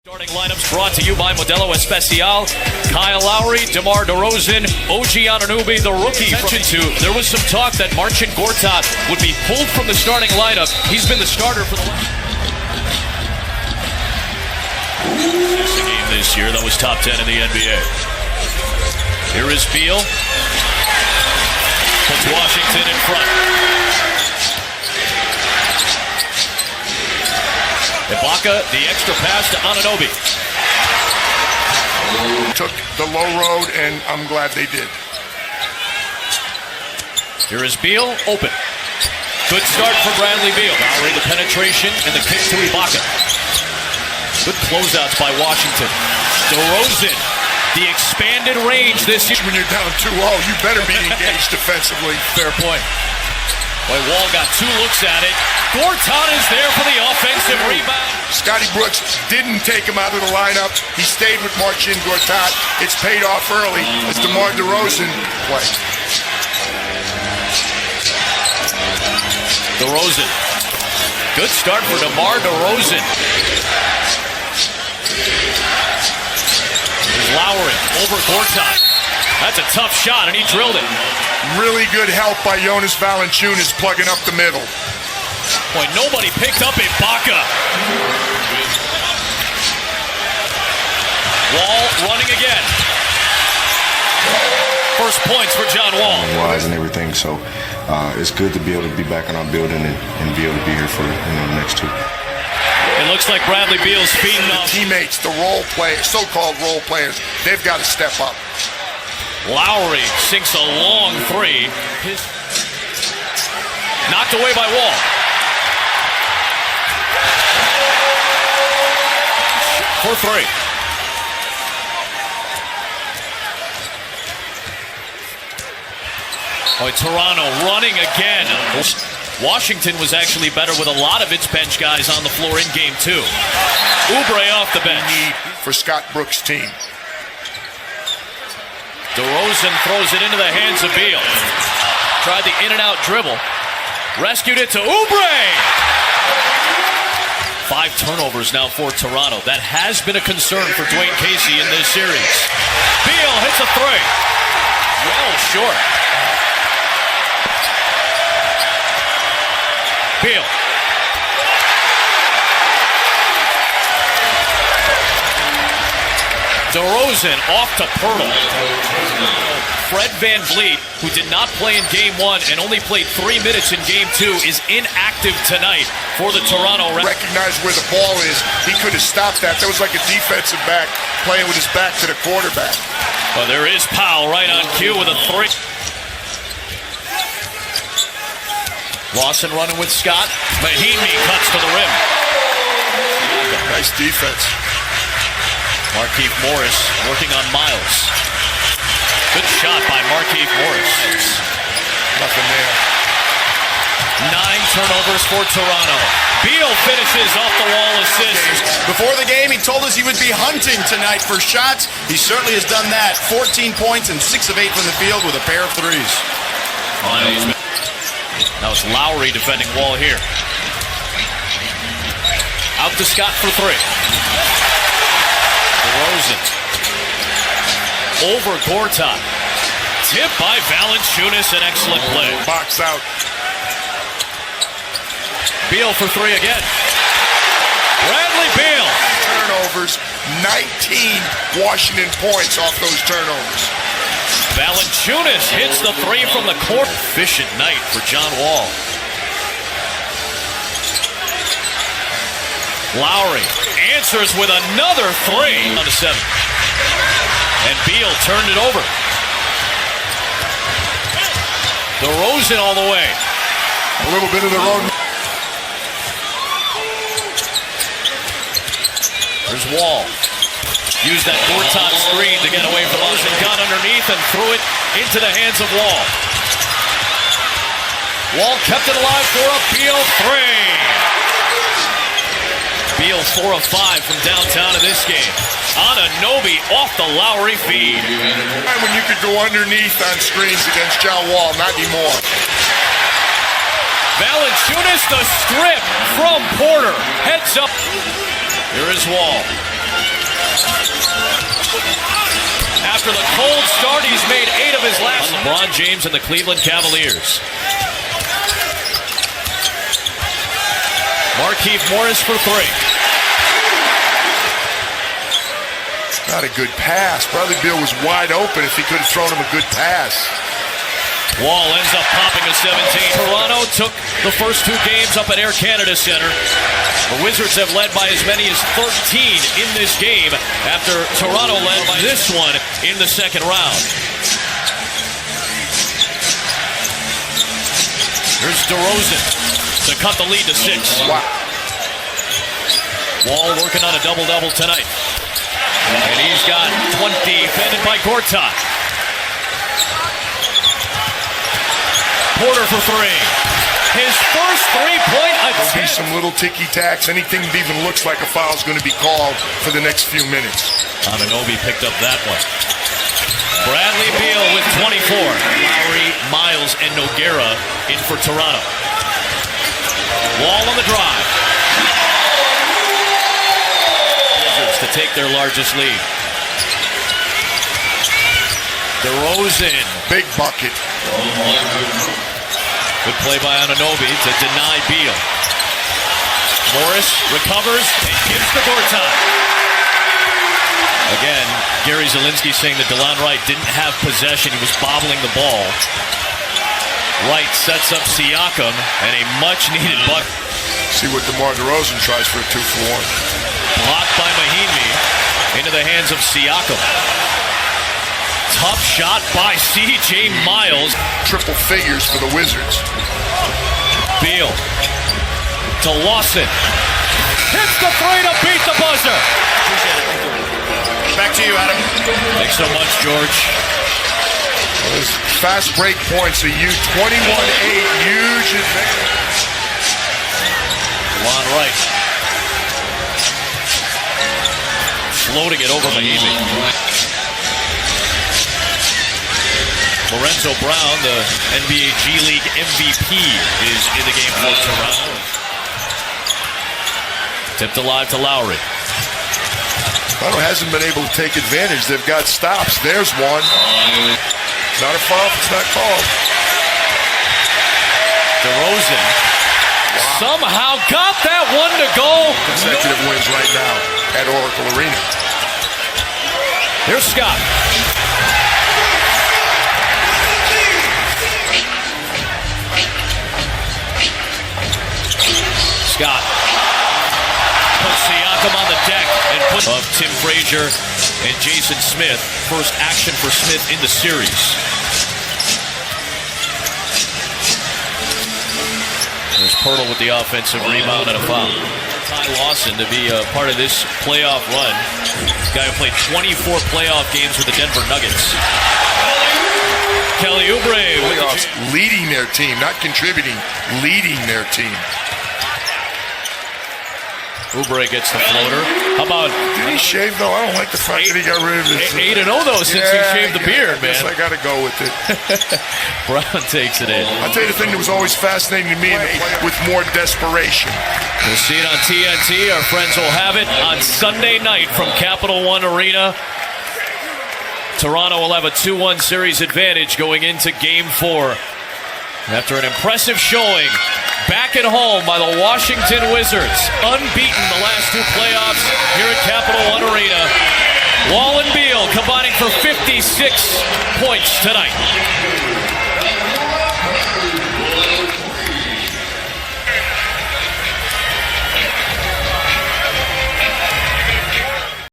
Starting lineups brought to you by Modelo Especial. Kyle Lowry, DeMar DeRozan, OG Anunoby, the rookie. There was some talk that Marcin Gortat would be pulled from the starting lineup. He's been the starter for the game this year. That was top 10 in the NBA. Here is Beal. Puts Washington in front. Ibaka, the extra pass to Anunoby. Took the low road, and I'm glad they did. Here is Beal, open. Good start for Bradley Beal. Lowry, the penetration, and the kick to Ibaka. Good closeouts by Washington. DeRozan, the expanded range this year. When you're down 2-0, you better be engaged defensively. Fair point. Boy, Wall got two looks at it. Gortat is there for the offensive rebound. Scotty Brooks didn't take him out of the lineup. He stayed with Marcin Gortat. It's paid off early as DeMar DeRozan plays. DeRozan. Good start for DeMar DeRozan. Here's Lowry over Gortat. That's a tough shot, and he drilled it. Really good help by Jonas Valanciunas plugging up the middle. Boy, nobody picked up Ibaka. Wall running again. First points for John Wall. Wise and everything, so it's good to be able to be back in our building and be able to be here for the next two. It looks like Bradley Beal's feeding off. Teammates, the role players, so-called role players, they've got to step up. Lowry sinks a long three. Knocked away by Wall. For three. Oh, Toronto running again. Washington was actually better with a lot of its bench guys on the floor in game two. Oubre off the bench. For Scott Brooks' team. DeRozan throws it into the hands of Beal. Tried the in-and-out dribble. Rescued it to Oubre. 5 turnovers now for Toronto. That has been a concern for Dwayne Casey in this series. Beal hits a three. Well short. Beal. DeRozan off to Pirtle. Fred VanVleet, who did not play in Game 1 and only played 3 minutes in Game 2, is inactive tonight for the Toronto Raptors. Recognize where the ball is. He could have stopped that. That was like a defensive back playing with his back to the quarterback. Well, there is Powell right on cue with a three. Lawson running with Scott. Mahinmi cuts to the rim. Nice defense. Markieff Morris working on Miles. Good shot by Markieff Morris. Nothing there. 9 turnovers for Toronto. Beal finishes off the wall assist. Before the game, he told us he would be hunting tonight for shots. He certainly has done that. 14 points and 6 of 8 from the field with a pair of threes. Now it's Lowry defending Wall here. Out to Scott for 3. DeRozan over Gortat. Tip by Valanciunas, an excellent play. Box out. Beal for 3 again. Bradley Beal. Turnovers, 19 Washington points off those turnovers. Valanciunas hits the 3 from the court. Efficient night for John Wall. Lowry answers with another 3 on the 7. And Beal turned it over. DeRozan all the way. A little bit of the road. There's Wall. Used that Gortat screen to get away from DeRozan. Got underneath and threw it into the hands of Wall. Wall kept it alive for a Beal 3. Beal 4 of 5 from downtown in this game. Anunoby off the Lowry feed. When you could go underneath on screens against John Wall, not anymore. Valanciunas the strip from Porter. Heads up. Here is Wall. After the cold start, he's made 8 of his last. LeBron James and the Cleveland Cavaliers. Markieff Morris for 3. Not a good pass. Bradley Beal was wide open if he could have thrown him a good pass. Wall ends up popping a 17. Toronto took the first 2 games up at Air Canada Center. The Wizards have led by as many as 13 in this game after Toronto led by this one in the second round. Here's DeRozan to cut the lead to 6. Wow. Wall working on a double-double tonight. And he's got 20 defended by Gortat. Porter for 3. His first 3-point There'll be attempt. some little ticky-tacks. Anything that even looks like a foul is going to be called for the next few minutes. Anunoby picked up that one. Bradley Beal with 24. Lowry, Miles, and Nogueira in for Toronto. Wall on the drive. Wizards to take their largest lead. DeRozan. Big bucket. Good play by Anunoby to deny Beal. Morris recovers and gives to Gortat. Again, Gary Zielinski saying that DeLon Wright didn't have possession. He was bobbling the ball. Wright sets up Siakam and a much-needed bucket. See what DeMar DeRozan tries for a 2-for-1. Blocked by Mahinmi into the hands of Siakam. Tough shot by C.J. Miles. Triple figures for the Wizards. Beal to Lawson. Hits the 3 to beat the buzzer. Back to you, Adam. Thanks so much, George. Those fast break points, a 21-8, huge advantage. Lon Wright. Floating it over Mahinmi. Lorenzo Brown, the NBA G League MVP, is in the game for Toronto. Tipped alive to Lowry. Toronto hasn't been able to take advantage. They've got stops. There's one. It's not a foul if it's not called. DeRozan somehow got that one to go. Consecutive wins right now at Oracle Arena. Here's Scott. Scott puts Siakam on the deck and puts of Tim Frazier and Jason Smith. First action for Smith in the series. There's Pirtle with the offensive rebound and a foul. Ty Lawson to be a part of this playoff run. This guy who played 24 playoff games with the Denver Nuggets. Kelly Oubre with the leading their team, not contributing, leading their team. Oubre gets the floater. How about... Did he shave, though? I don't like the fact that he got rid of his... 8-0, though, since he shaved the beard, I guess man. I got to go with it. Brown takes it in. I'll tell you the thing that was always fascinating to me with more desperation. We'll see it on TNT. Our friends will have it on Sunday night from Capital One Arena. Toronto will have a 2-1 series advantage going into Game 4. After an impressive showing back at home by the Washington Wizards, unbeaten the last 2 playoffs here at Capital One Arena. Wall and Beal combining for 56 points tonight.